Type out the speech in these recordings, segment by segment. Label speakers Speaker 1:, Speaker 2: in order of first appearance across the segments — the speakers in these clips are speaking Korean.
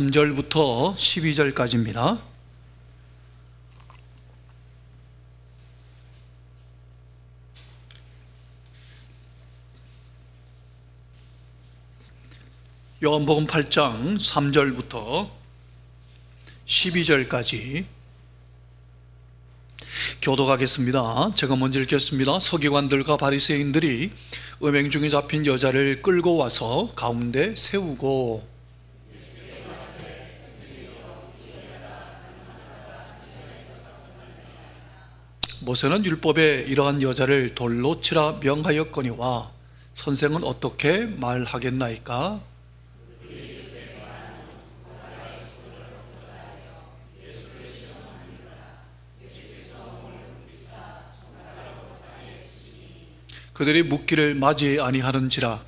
Speaker 1: 3절부터 12절까지입니다. 요한복음 8장 3절부터 12절까지 교독하겠습니다. 제가 먼저 읽겠습니다. 서기관들과 바리새인들이 음행 중에 잡힌 여자를 끌고 와서 가운데 세우고 모세는 율법에 이러한 여자를 돌로 치라 명하였거니와 선생은 어떻게 말하겠나이까? 그들이 묻기를 맞이 아니하는지라.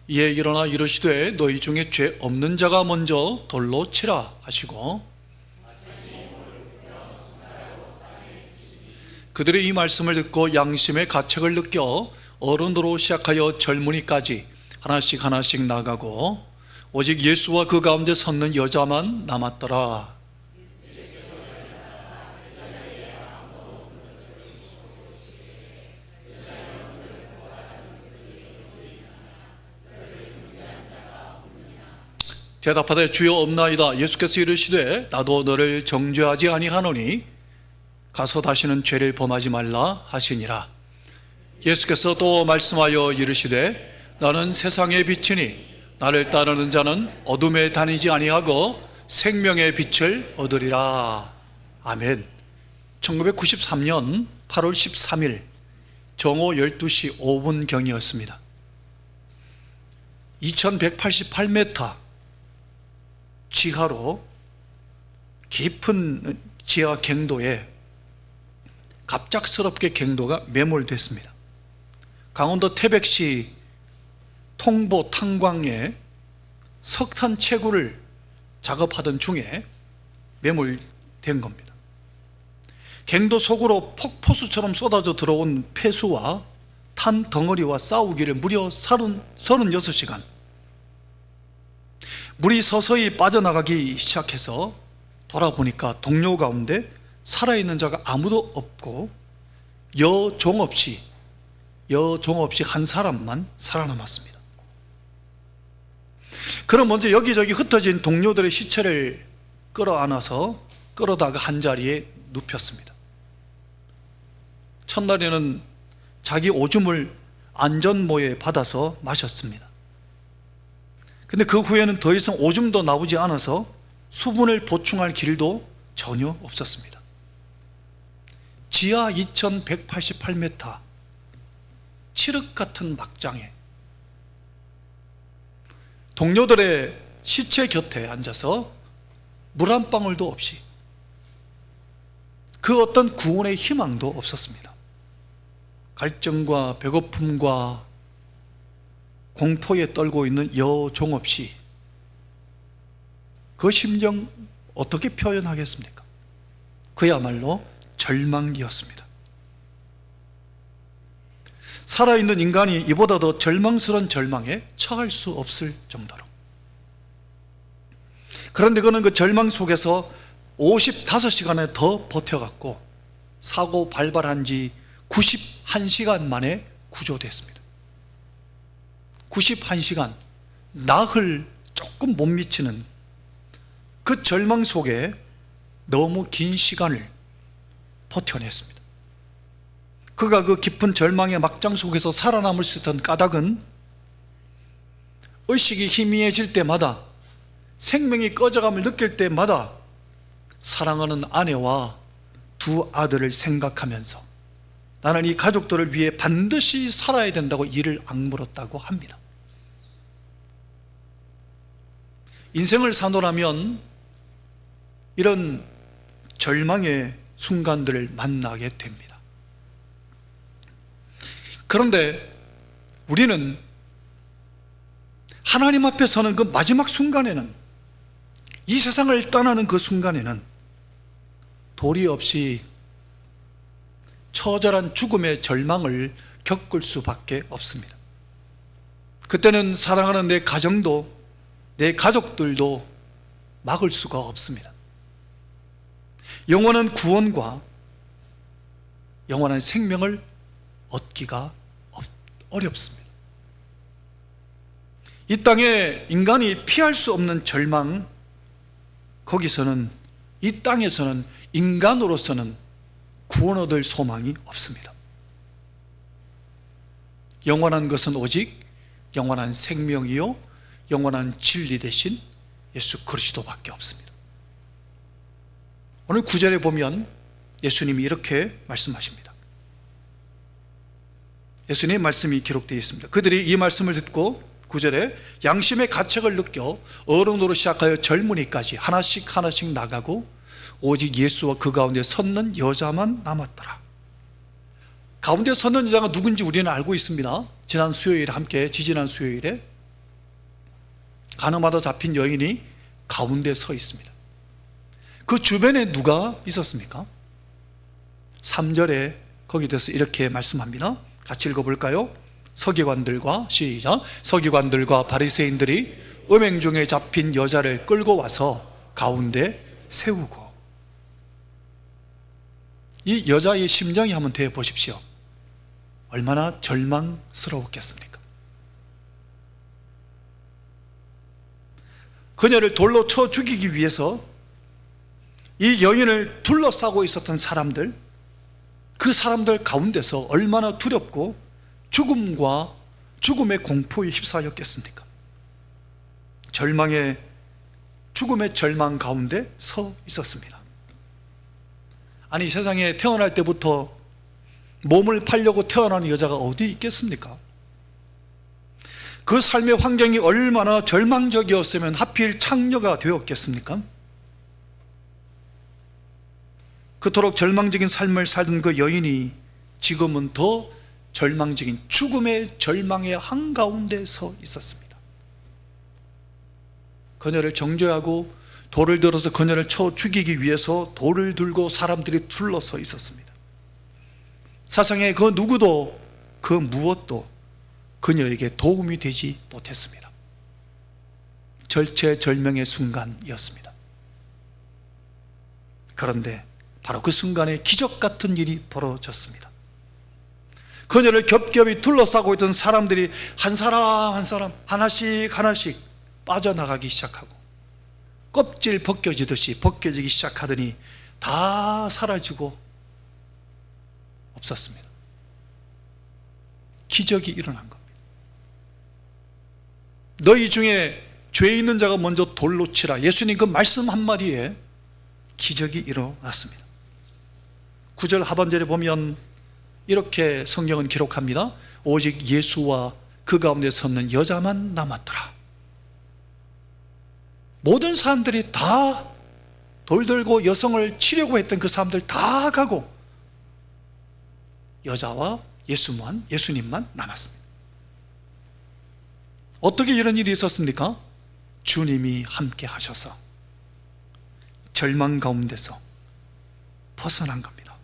Speaker 1: 이에 일어나 이르시되 너희 중에 죄 없는 자가 먼저 돌로 치라 하시고, 그들이 이 말씀을 듣고 양심의 가책을 느껴 어른으로 시작하여 젊은이까지 하나씩 하나씩 나가고 오직 예수와 그 가운데 섰는 여자만 남았더라. 대답하되 주여 없나이다. 예수께서 이르시되 나도 너를 정죄하지 아니하노니 가서 다시는 죄를 범하지 말라 하시니라. 예수께서 또 말씀하여 이르시되 나는 세상의 빛이니 나를 따르는 자는 어둠에 다니지 아니하고 생명의 빛을 얻으리라. 아멘. 1993년 8월 13일 정오 12시 5분경이었습니다. 2188m 지하로 깊은 지하 갱도에 갑작스럽게 갱도가 매몰됐습니다. 강원도 태백시 통보 탄광에 석탄 채굴을 작업하던 중에 매몰된 겁니다. 갱도 속으로 폭포수처럼 쏟아져 들어온 폐수와 탄 덩어리와 싸우기를 무려 36시간. 물이 서서히 빠져나가기 시작해서 돌아보니까 동료 가운데 살아있는 자가 아무도 없고 여종 없이 한 사람만 살아남았습니다. 그럼 먼저 여기저기 흩어진 동료들의 시체를 끌어안아서 끌어다가 한자리에 눕혔습니다. 첫날에는 자기 오줌을 안전모에 받아서 마셨습니다. 근데 그 후에는 더 이상 오줌도 나오지 않아서 수분을 보충할 길도 전혀 없었습니다. 지하 2188m 칠흑 같은 막장에 동료들의 시체 곁에 앉아서 물 한 방울도 없이 그 어떤 구원의 희망도 없었습니다. 갈증과 배고픔과 공포에 떨고 있는 여종 없이 그 심정 어떻게 표현하겠습니까? 그야말로 절망이었습니다. 살아있는 인간이 이보다 더 절망스러운 절망에 처할 수 없을 정도로. 그런데 그는 그 절망 속에서 55시간을 더 버텨갔고 사고 발발한 지 91시간 만에 구조됐습니다. 91시간, 나흘 조금 못 미치는 그 절망 속에 너무 긴 시간을 버텨냈습니다. 그가 그 깊은 절망의 막장 속에서 살아남을 수 있던 까닭은 의식이 희미해질 때마다, 생명이 꺼져감을 느낄 때마다 사랑하는 아내와 두 아들을 생각하면서 나는 이 가족들을 위해 반드시 살아야 된다고 이를 악물었다고 합니다. 인생을 사노라면 이런 절망의 순간들을 만나게 됩니다. 그런데 우리는 하나님 앞에 서는 그 마지막 순간에는, 이 세상을 떠나는 그 순간에는 도리 없이 처절한 죽음의 절망을 겪을 수밖에 없습니다. 그때는 사랑하는 내 가정도, 내 가족들도 막을 수가 없습니다. 영원한 구원과 영원한 생명을 얻기가 어렵습니다. 이 땅에 인간이 피할 수 없는 절망, 거기서는, 이 땅에서는 인간으로서는 구원 얻을 소망이 없습니다. 영원한 것은 오직 영원한 생명이요 영원한 진리 대신 예수 그리스도밖에 없습니다. 오늘 9절에 보면 예수님이 이렇게 말씀하십니다. 예수님의 말씀이 기록되어 있습니다. 그들이 이 말씀을 듣고 9절에 양심의 가책을 느껴 어른으로 시작하여 젊은이까지 하나씩 하나씩 나가고 오직 예수와 그 가운데 섰는 여자만 남았더라. 가운데 섰는 여자가 누군지 우리는 알고 있습니다. 지난 수요일에 함께 지지난 수요일에 가늠하다 잡힌 여인이 가운데 서 있습니다. 그 주변에 누가 있었습니까? 3절에 거기에 대해서 이렇게 말씀합니다. 같이 읽어볼까요? 서기관들과 시작. 서기관들과 바리새인들이 음행 중에 잡힌 여자를 끌고 와서 가운데 세우고. 이 여자의 심정이 한번 대해 보십시오. 얼마나 절망스러웠겠습니까? 그녀를 돌로 쳐 죽이기 위해서 이 여인을 둘러싸고 있었던 사람들, 그 사람들 가운데서 얼마나 두렵고 죽음의 공포에 휩싸였겠습니까? 죽음의 절망 가운데 서 있었습니다. 아니, 세상에 태어날 때부터 몸을 팔려고 태어나는 여자가 어디 있겠습니까? 그 삶의 환경이 얼마나 절망적이었으면 하필 창녀가 되었겠습니까? 그토록 절망적인 삶을 살던 그 여인이 지금은 더 절망적인 죽음의 절망의 한가운데 서 있었습니다. 그녀를 정죄하고 돌을 들어서 그녀를 쳐 죽이기 위해서 돌을 들고 사람들이 둘러서 있었습니다. 세상에 그 누구도 그 무엇도 그녀에게 도움이 되지 못했습니다. 절체절명의 순간이었습니다. 그런데 바로 그 순간에 기적 같은 일이 벌어졌습니다. 그녀를 겹겹이 둘러싸고 있던 사람들이 한 사람 한 사람 하나씩 빠져나가기 시작하고 껍질 벗겨지기 시작하더니 다 사라지고 없었습니다. 기적이 일어난 겁니다. 너희 중에 죄 있는 자가 먼저 돌로 치라. 예수님 그 말씀 한마디에 기적이 일어났습니다. 9절 하반절에 보면 이렇게 성경은 기록합니다. 오직 예수와 그 가운데 섰는 여자만 남았더라. 모든 사람들이 다 돌 들고 여성을 치려고 했던 그 사람들 다 가고 여자와 예수님만 남았습니다. 어떻게 이런 일이 있었습니까? 주님이 함께 하셔서 절망 가운데서 벗어난 겁니다.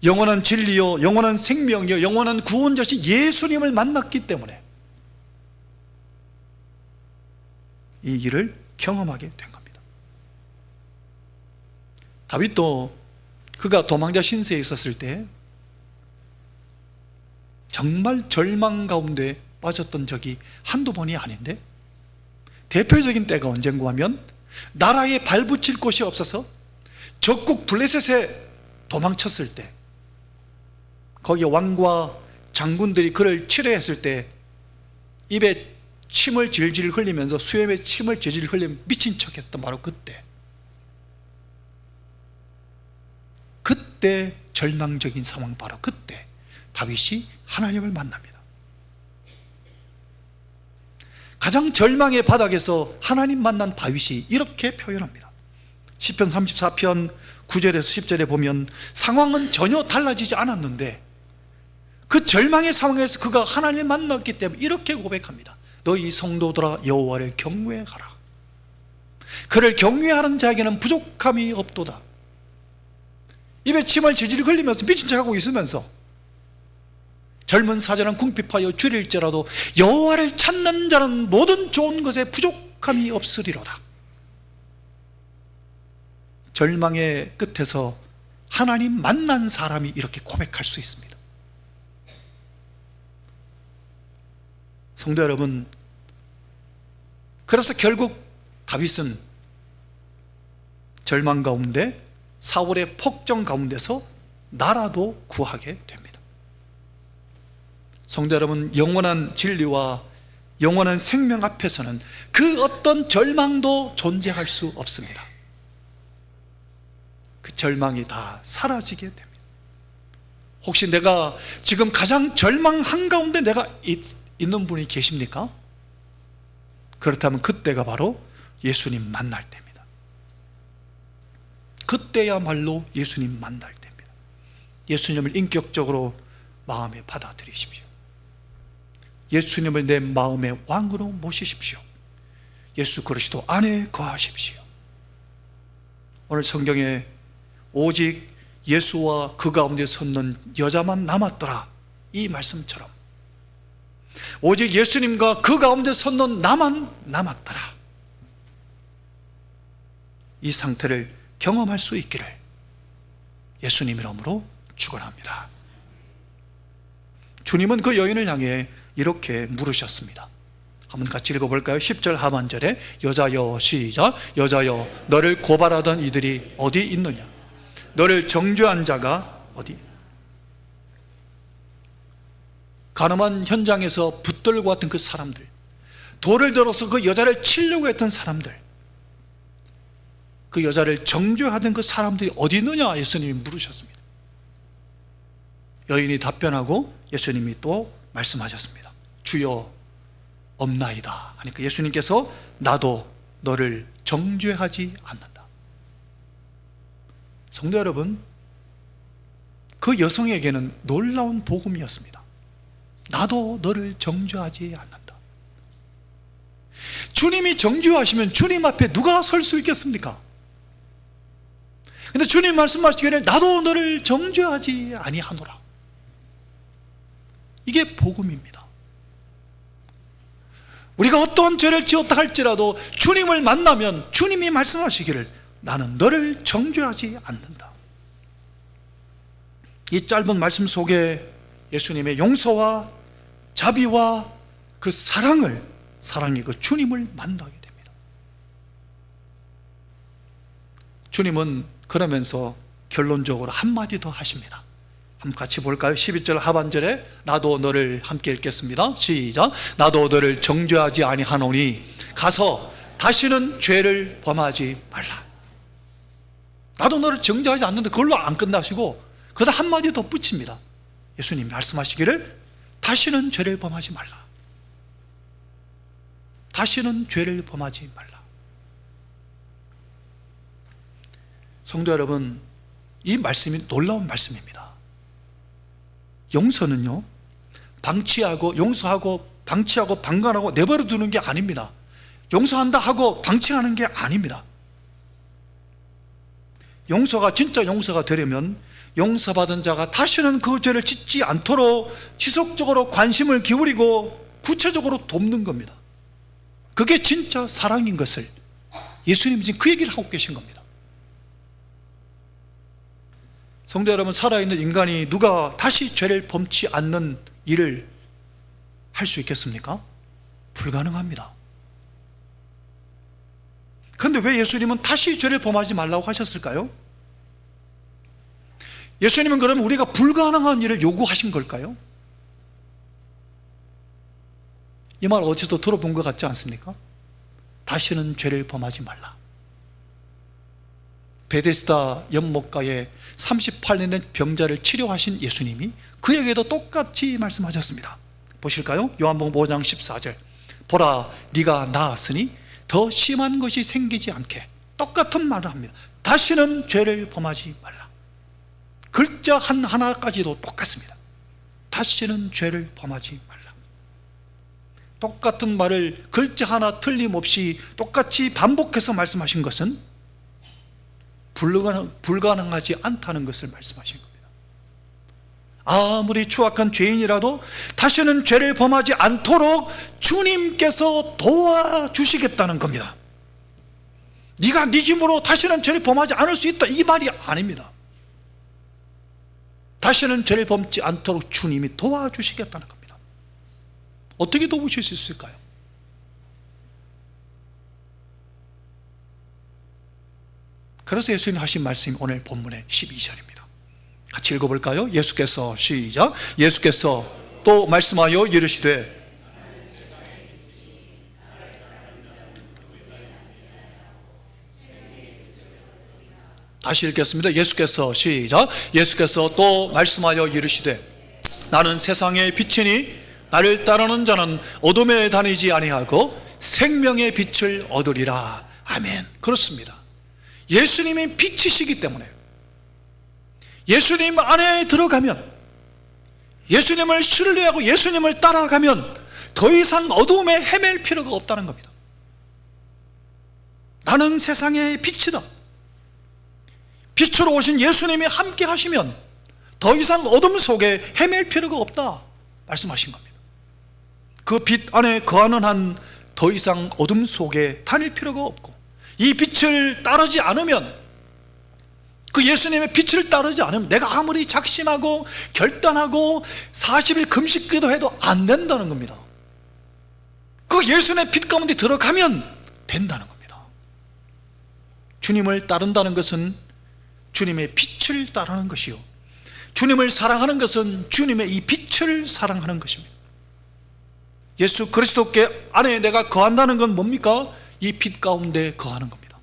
Speaker 1: 영원한 진리요 영원한 생명이요 영원한 구원자신 예수님을 만났기 때문에 이 일을 경험하게 된 겁니다. 다윗도 그가 도망자 신세에 있었을 때 정말 절망 가운데 빠졌던 적이 한두 번이 아닌데, 대표적인 때가 언젠가 하면 나라에 발붙일 곳이 없어서 적국 블레셋에 도망쳤을 때, 거기 왕과 장군들이 그를 치려했을 때 입에 침을 질질 흘리면서 수염에 침을 질질 흘리며 미친 척했던 바로 그때 절망적인 상황, 바로 그때 다윗이 하나님을 만납니다. 가장 절망의 바닥에서 하나님 만난 다윗이 이렇게 표현합니다. 시편 34편 9절에서 10절에 보면 상황은 전혀 달라지지 않았는데 그 절망의 상황에서 그가 하나님을 만났기 때문에 이렇게 고백합니다. 너희 성도들아 여호와를 경외하라. 그를 경외하는 자에게는 부족함이 없도다. 입에 침을 질질 흘리면서 미친 척하고 있으면서 젊은 사자는 궁핍하여 줄일지라도 여호와를 찾는 자는 모든 좋은 것에 부족함이 없으리로다. 절망의 끝에서 하나님 만난 사람이 이렇게 고백할 수 있습니다. 성도 여러분, 그래서 결국 다윗은 절망 가운데, 사울의 폭정 가운데서 나라도 구하게 됩니다. 성도 여러분, 영원한 진리와 영원한 생명 앞에서는 그 어떤 절망도 존재할 수 없습니다. 그 절망이 다 사라지게 됩니다. 혹시 내가 지금 가장 절망 한가운데 내가 있는 분이 계십니까? 그렇다면 그때가 바로 예수님 만날 때입니다. 그때야말로 예수님 만날 때입니다. 예수님을 인격적으로 마음에 받아들이십시오. 예수님을 내 마음의 왕으로 모시십시오. 예수 그리스도 안에 거하십시오. 오늘 성경에 오직 예수와 그 가운데 섰는 여자만 남았더라, 이 말씀처럼 오직 예수님과 그 가운데 섰는 나만 남았더라, 이 상태를 경험할 수 있기를 예수님 이름으로 축원합니다. 주님은 그 여인을 향해 이렇게 물으셨습니다. 한번 같이 읽어볼까요? 10절 하반절에 여자여, 시작. 여자여, 너를 고발하던 이들이 어디 있느냐? 너를 정죄한 자가 어디? 가늠한 현장에서 붙들고 왔던 그 사람들, 돌을 들어서 그 여자를 치려고 했던 사람들, 그 여자를 정죄하던 그 사람들이 어디 있느냐? 예수님이 물으셨습니다. 여인이 답변하고 예수님이 또 말씀하셨습니다. 주여, 없나이다 하니까 예수님께서 나도 너를 정죄하지 않는다. 성도 여러분, 그 여성에게는 놀라운 복음이었습니다. 나도 너를 정죄하지 않는다. 주님이 정죄하시면 주님 앞에 누가 설 수 있겠습니까? 근데 주님 말씀하시기를 나도 너를 정죄하지 아니하노라. 이게 복음입니다. 우리가 어떤 죄를 지었다 할지라도 주님을 만나면 주님이 말씀하시기를 나는 너를 정죄하지 않는다. 이 짧은 말씀 속에 예수님의 용서와 자비와 그 사랑의 그 주님을 만나게 됩니다. 주님은 그러면서 결론적으로 한마디 더 하십니다. 한번 같이 볼까요? 12절 하반절에 나도 너를 함께 읽겠습니다. 시작. 나도 너를 정죄하지 아니하노니 가서 다시는 죄를 범하지 말라. 나도 너를 정죄하지 않는데 그걸로 안 끝나시고 그다 한마디 더 붙입니다. 예수님 말씀하시기를 다시는 죄를 범하지 말라. 다시는 죄를 범하지 말라. 성도 여러분, 이 말씀이 놀라운 말씀입니다. 용서는요, 용서하고 방치하고 방관하고 내버려 두는 게 아닙니다. 용서한다 하고 방치하는 게 아닙니다. 용서가 진짜 용서가 되려면 용서받은 자가 다시는 그 죄를 짓지 않도록 지속적으로 관심을 기울이고 구체적으로 돕는 겁니다. 그게 진짜 사랑인 것을 예수님이 지금 그 얘기를 하고 계신 겁니다. 성도 여러분, 살아있는 인간이 누가 다시 죄를 범치 않는 일을 할 수 있겠습니까? 불가능합니다. 그런데 왜 예수님은 다시 죄를 범하지 말라고 하셨을까요? 예수님은 그러면 우리가 불가능한 일을 요구하신 걸까요? 이 말 어디서 들어본 것 같지 않습니까? 다시는 죄를 범하지 말라. 베데스다 연못가에 38년 된 병자를 치료하신 예수님이 그에게도 똑같이 말씀하셨습니다. 보실까요? 요한복음 5장 14절. 보라, 네가 나았으니 더 심한 것이 생기지 않게. 똑같은 말을 합니다. 다시는 죄를 범하지 말라. 글자 하나까지도 똑같습니다. 다시는 죄를 범하지 말라. 똑같은 말을 글자 하나 틀림없이 똑같이 반복해서 말씀하신 것은 불가능하지 않다는 것을 말씀하신 겁니다. 아무리 추악한 죄인이라도 다시는 죄를 범하지 않도록 주님께서 도와주시겠다는 겁니다. 네가 네 힘으로 다시는 죄를 범하지 않을 수 있다, 이 말이 아닙니다. 다시는 죄를 범지 않도록 주님이 도와주시겠다는 겁니다. 어떻게 도우실 수 있을까요? 그래서 예수님 하신 말씀이 오늘 본문의 12절입니다. 같이 읽어볼까요? 예수께서, 시작, 예수께서 또 말씀하여 이르시되, 다시 읽겠습니다. 예수께서, 시작, 예수께서 또 말씀하여 이르시되, 나는 세상의 빛이니 나를 따르는 자는 어둠에 다니지 아니하고 생명의 빛을 얻으리라. 아멘. 그렇습니다. 예수님이 빛이시기 때문에 예수님 안에 들어가면, 예수님을 신뢰하고 예수님을 따라가면 더 이상 어둠에 헤맬 필요가 없다는 겁니다. 나는 세상의 빛이다. 빛으로 오신 예수님이 함께 하시면 더 이상 어둠 속에 헤맬 필요가 없다 말씀하신 겁니다. 그 빛 안에 거하는 한 더 이상 어둠 속에 다닐 필요가 없고, 이 빛을 따르지 않으면, 그 예수님의 빛을 따르지 않으면 내가 아무리 작심하고 결단하고 40일 금식 기도해도 안 된다는 겁니다. 그 예수님의 빛 가운데 들어가면 된다는 겁니다. 주님을 따른다는 것은 주님의 빛을 따르는 것이요, 주님을 사랑하는 것은 주님의 이 빛을 사랑하는 것입니다. 예수 그리스도께 안에 내가 거한다는 건 뭡니까? 이 빛 가운데 거하는 겁니다.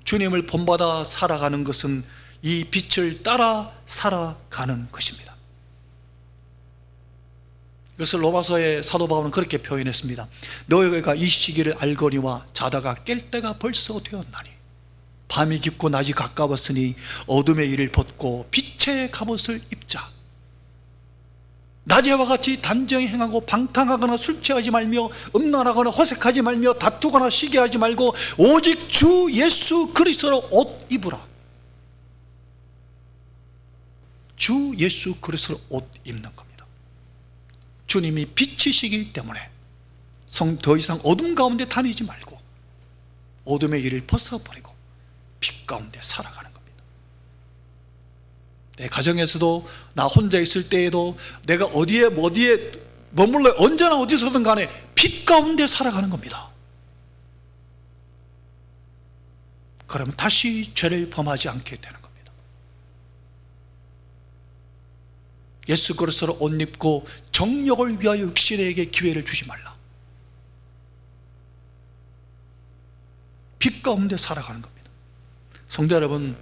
Speaker 1: 주님을 본받아 살아가는 것은 이 빛을 따라 살아가는 것입니다. 이것을 로마서의 사도 바울은 그렇게 표현했습니다. 너희가 이 시기를 알거니와 자다가 깰 때가 벌써 되었나니 밤이 깊고 낮이 가까웠으니 어둠의 일을 벗고 빛의 갑옷을 입자. 낮에와 같이 단정히 행하고 방탕하거나 술 취하지 말며 음란하거나 허색하지 말며 다투거나 시기하지 말고 오직 주 예수 그리스도로 옷 입으라. 주 예수 그리스도로 옷 입는 겁니다. 주님이 빛이시기 때문에 더 이상 어둠 가운데 다니지 말고 어둠의 일을 벗어버리고 빛 가운데 살아가는 겁니다. 내 가정에서도 나 혼자 있을 때에도 내가 어디에 머물러 언제나 어디서든 간에 빛 가운데 살아가는 겁니다. 그러면 다시 죄를 범하지 않게 되는 겁니다. 예수 그리스도로 옷 입고 정욕을 위하여 육신에게 기회를 주지 말라. 빛 가운데 살아가는 겁니다. 성도 여러분,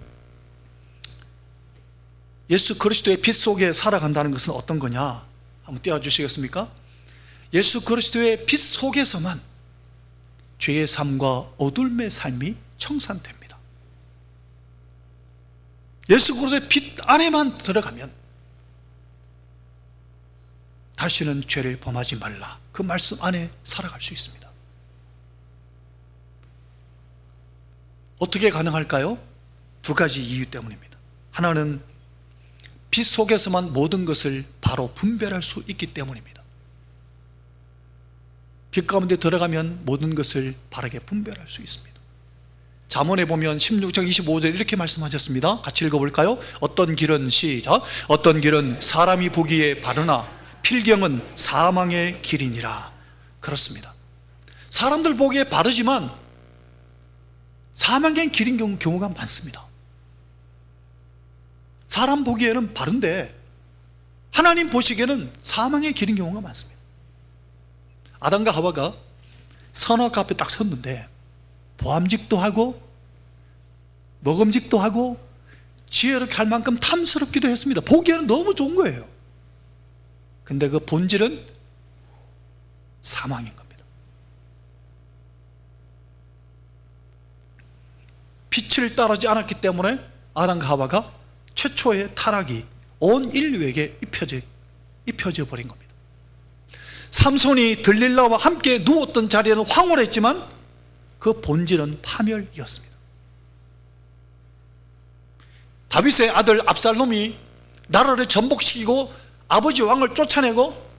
Speaker 1: 예수 그리스도의 빛 속에 살아간다는 것은 어떤 거냐? 한번 띄워주시겠습니까? 예수 그리스도의 빛 속에서만 죄의 삶과 어둠의 삶이 청산됩니다. 예수 그리스도의 빛 안에만 들어가면 다시는 죄를 범하지 말라, 그 말씀 안에 살아갈 수 있습니다. 어떻게 가능할까요? 두 가지 이유 때문입니다. 하나는 빛 속에서만 모든 것을 바로 분별할 수 있기 때문입니다. 빛 가운데 들어가면 모든 것을 바르게 분별할 수 있습니다. 잠언에 보면 16장 25절 이렇게 말씀하셨습니다. 같이 읽어볼까요? 어떤 길은, 시작, 어떤 길은 사람이 보기에 바르나 필경은 사망의 길이니라. 그렇습니다. 사람들 보기에 바르지만 사망의 길인 경우가 많습니다. 사람 보기에는 바른데 하나님 보시기에는 사망의 길인 경우가 많습니다. 아담과 하와가 선악 앞에 딱 섰는데 보암직도 하고 먹음직도 하고 지혜롭게 할 만큼 탐스럽기도 했습니다. 보기에는 너무 좋은 거예요. 근데 그 본질은 사망인 겁니다. 빛을 따르지 않았기 때문에 아담과 하와가 최초의 타락이 온 인류에게 입혀져 버린 겁니다. 삼손이 들릴라와 함께 누웠던 자리에는 황홀했지만 그 본질은 파멸이었습니다. 다윗의 아들 압살롬이 나라를 전복시키고 아버지 왕을 쫓아내고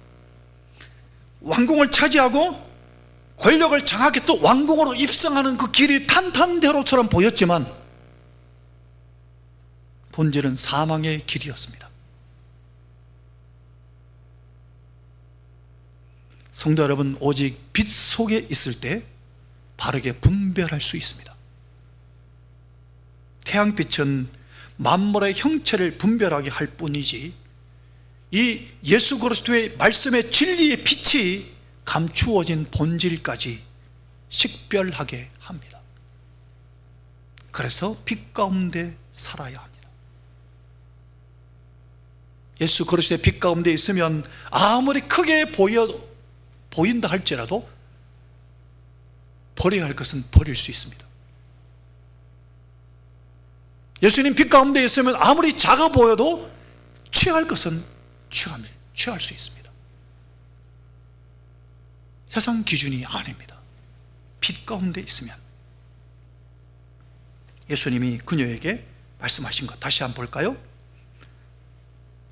Speaker 1: 왕궁을 차지하고 권력을 장악해 또 왕궁으로 입성하는 그 길이 탄탄대로처럼 보였지만 본질은 사망의 길이었습니다. 성도 여러분, 오직 빛 속에 있을 때 바르게 분별할 수 있습니다. 태양빛은 만물의 형체를 분별하게 할 뿐이지 이 예수 그리스도의 말씀의 진리의 빛이 감추어진 본질까지 식별하게 합니다. 그래서 빛 가운데 살아야 합니다. 예수 그리스도의 빛 가운데 있으면 아무리 크게 보인다 할지라도 버려야 할 것은 버릴 수 있습니다. 예수님 빛 가운데 있으면 아무리 작아 보여도 취할 것은 취할 수 있습니다. 세상 기준이 아닙니다. 빛 가운데 있으면. 예수님이 그녀에게 말씀하신 것 다시 한번 볼까요?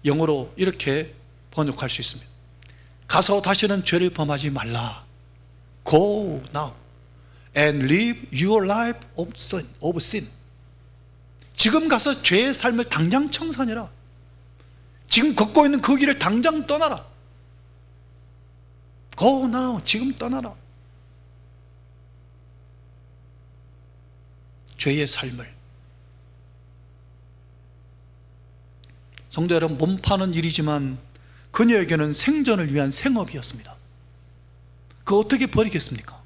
Speaker 1: 영어로 이렇게 번역할 수 있습니다. 가서 다시는 죄를 범하지 말라. Go now and live your life of sin. 지금 가서 죄의 삶을 당장 청산해라. 지금 걷고 있는 그 길을 당장 떠나라. Go now, 지금 떠나라. 죄의 삶을. 성도 여러분, 몸 파는 일이지만 그녀에게는 생존을 위한 생업이었습니다. 그거 어떻게 버리겠습니까?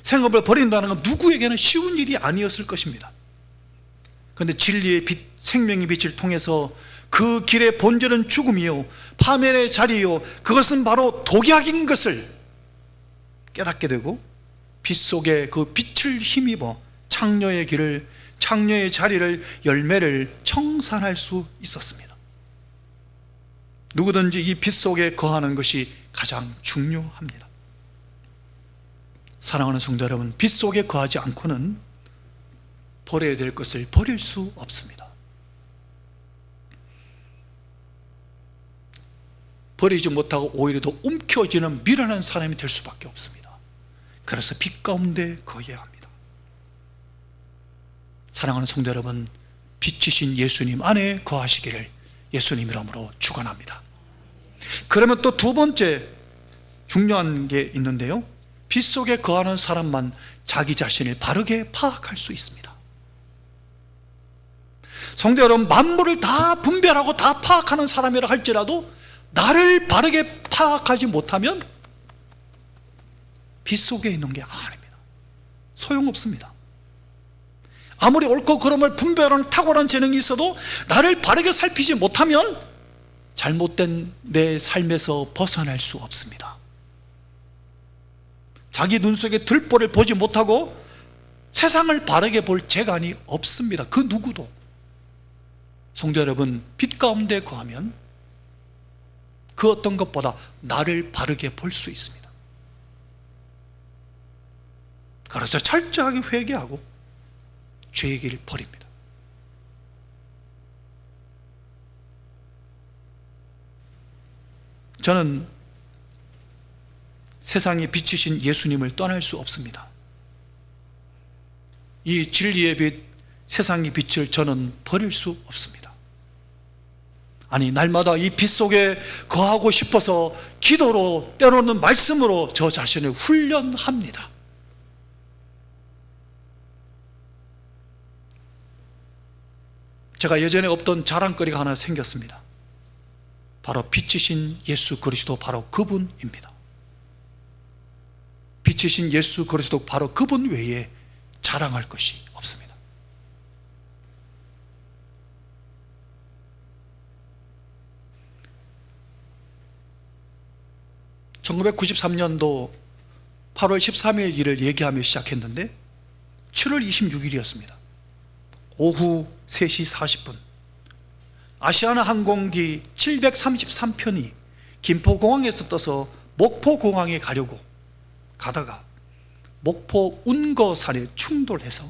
Speaker 1: 생업을 버린다는 건 누구에게는 쉬운 일이 아니었을 것입니다. 그런데 진리의 빛, 생명의 빛을 통해서 그 길의 본질은 죽음이요 파멸의 자리요 그것은 바로 독약인 것을 깨닫게 되고 빛 속에 그 빛을 힘입어 창녀의 길을, 창녀의 자리를, 열매를 청산할 수 있었습니다. 누구든지 이 빛 속에 거하는 것이 가장 중요합니다. 사랑하는 성도 여러분, 빛 속에 거하지 않고는 버려야 될 것을 버릴 수 없습니다. 버리지 못하고 오히려 더 움켜쥐는 미련한 사람이 될 수밖에 없습니다. 그래서 빛 가운데 거해야 합니다. 사랑하는 성도 여러분, 빛이신 예수님 안에 거하시기를 예수님 이름으로 축원합니다. 그러면 또 두 번째 중요한 게 있는데요, 빛 속에 거하는 사람만 자기 자신을 바르게 파악할 수 있습니다. 성도 여러분, 만물을 다 분별하고 다 파악하는 사람이라 할지라도 나를 바르게 파악하지 못하면 빛 속에 있는 게 아닙니다. 소용없습니다. 아무리 옳고 그름을 분별하는 탁월한 재능이 있어도 나를 바르게 살피지 못하면 잘못된 내 삶에서 벗어날 수 없습니다. 자기 눈 속에 들보를 보지 못하고 세상을 바르게 볼 재간이 없습니다. 그 누구도. 성도 여러분, 빛 가운데 거하면 그 어떤 것보다 나를 바르게 볼 수 있습니다. 그래서 철저하게 회개하고 죄의 길을 버립니다. 저는 세상에 비치신 예수님을 떠날 수 없습니다. 이 진리의 빛, 세상의 빛을 저는 버릴 수 없습니다. 아니, 날마다 이 빛 속에 거하고 싶어서 기도로, 때로는 말씀으로 저 자신을 훈련합니다. 제가 예전에 없던 자랑거리가 하나 생겼습니다. 바로 빛이신 예수 그리스도, 바로 그분입니다. 빛이신 예수 그리스도, 바로 그분 외에 자랑할 것이 없습니다. (1993년도) 8월 13일 일을 얘기하며 시작했는데 7월 26일이었습니다. 오후 3시 40분 아시아나 항공기 733편이 김포공항에서 떠서 목포공항에 가려고 가다가 목포 운거산에 충돌해서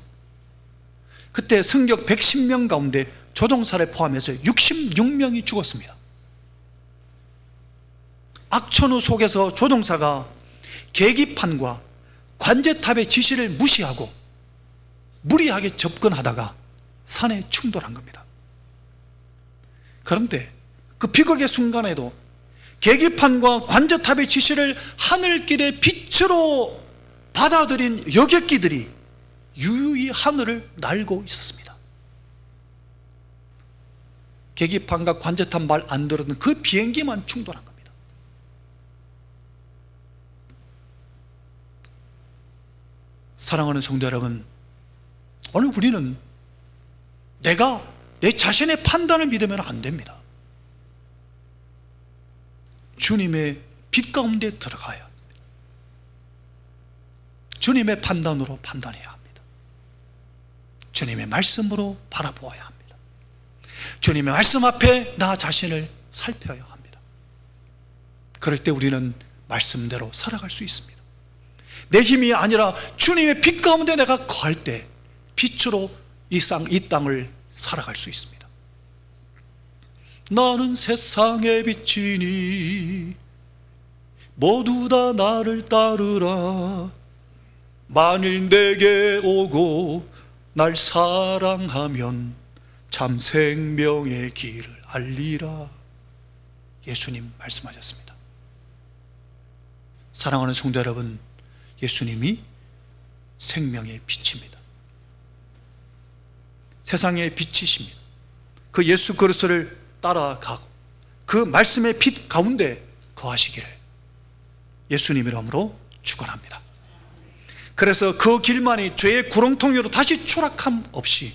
Speaker 1: 그때 승객 110명 가운데 조종사를 포함해서 66명이 죽었습니다. 악천후 속에서 조종사가 계기판과 관제탑의 지시를 무시하고 무리하게 접근하다가 산에 충돌한 겁니다. 그런데 그 비극의 순간에도 계기판과 관제탑의 지시를 하늘길의 빛으로 받아들인 여객기들이 유유히 하늘을 날고 있었습니다. 계기판과 관제탑 말 안 들었던 그 비행기만 충돌한 겁니다. 사랑하는 성도 여러분, 오늘 우리는 내가 내 자신의 판단을 믿으면 안 됩니다. 주님의 빛 가운데 들어가야 합니다. 주님의 판단으로 판단해야 합니다. 주님의 말씀으로 바라보아야 합니다. 주님의 말씀 앞에 나 자신을 살펴야 합니다. 그럴 때 우리는 말씀대로 살아갈 수 있습니다. 내 힘이 아니라 주님의 빛 가운데 내가 거할 때 빛으로 이 땅을 살아갈 수 있습니다. 나는 세상의 빛이니 모두 다 나를 따르라. 만일 내게 오고 날 사랑하면 참 생명의 길을 알리라. 예수님 말씀하셨습니다. 사랑하는 성도 여러분, 예수님이 생명의 빛입니다. 세상의 빛이십니다. 그 예수 그리스도를 따라가고 그 말씀의 빛 가운데 거하시기를 예수님 이름으로 축원합니다. 그래서 그 길만이 죄의 구렁텅이로 다시 추락함 없이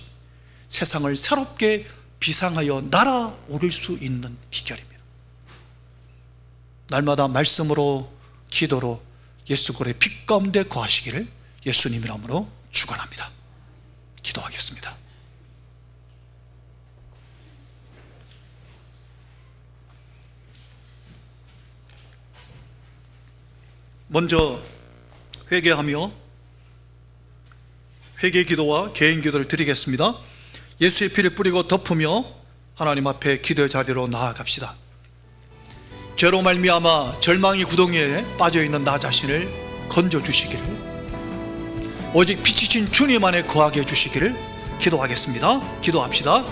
Speaker 1: 세상을 새롭게 비상하여 날아오를 수 있는 비결입니다. 날마다 말씀으로 기도로 예수 그리스도의 빛 가운데 거하시기를 예수님 이름으로 축원합니다. 기도하겠습니다. 먼저 회개하며 회개 기도와 개인 기도를 드리겠습니다. 예수의 피를 뿌리고 덮으며 하나님 앞에 기도의 자리로 나아갑시다. 죄로 말미암아 절망의 구덩이에 빠져있는 나 자신을 건져주시기를, 오직 빛이신 주님 안에 거하게 해주시기를 기도하겠습니다. 기도합시다.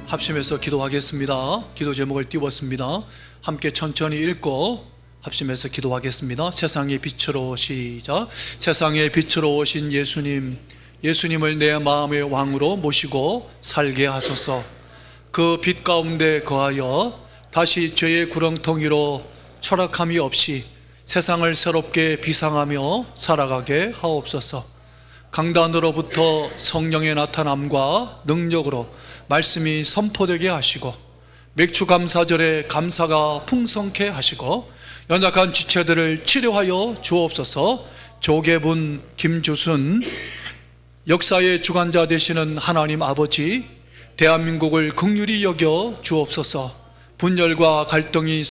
Speaker 1: 합심해서 기도하겠습니다. 기도 제목을 띄웠습니다. 함께 천천히 읽고 합심해서 기도하겠습니다. 세상의 빛으로 시작. 세상의 빛으로 오신 예수님, 예수님을 내 마음의 왕으로 모시고 살게 하소서. 그 빛 가운데 거하여 다시 죄의 구렁텅이로 철학함이 없이 세상을 새롭게 비상하며 살아가게 하옵소서. 강단으로부터 성령의 나타남과 능력으로 말씀이 선포되게 하시고 맥주 감사절에 감사가 풍성케 하시고 연약한 지체들을 치료하여 주옵소서. 조계분 김주순 역사의 주관자 되시는 하나님 아버지, 대한민국을 긍휼히 여겨 주옵소서. 분열과 갈등이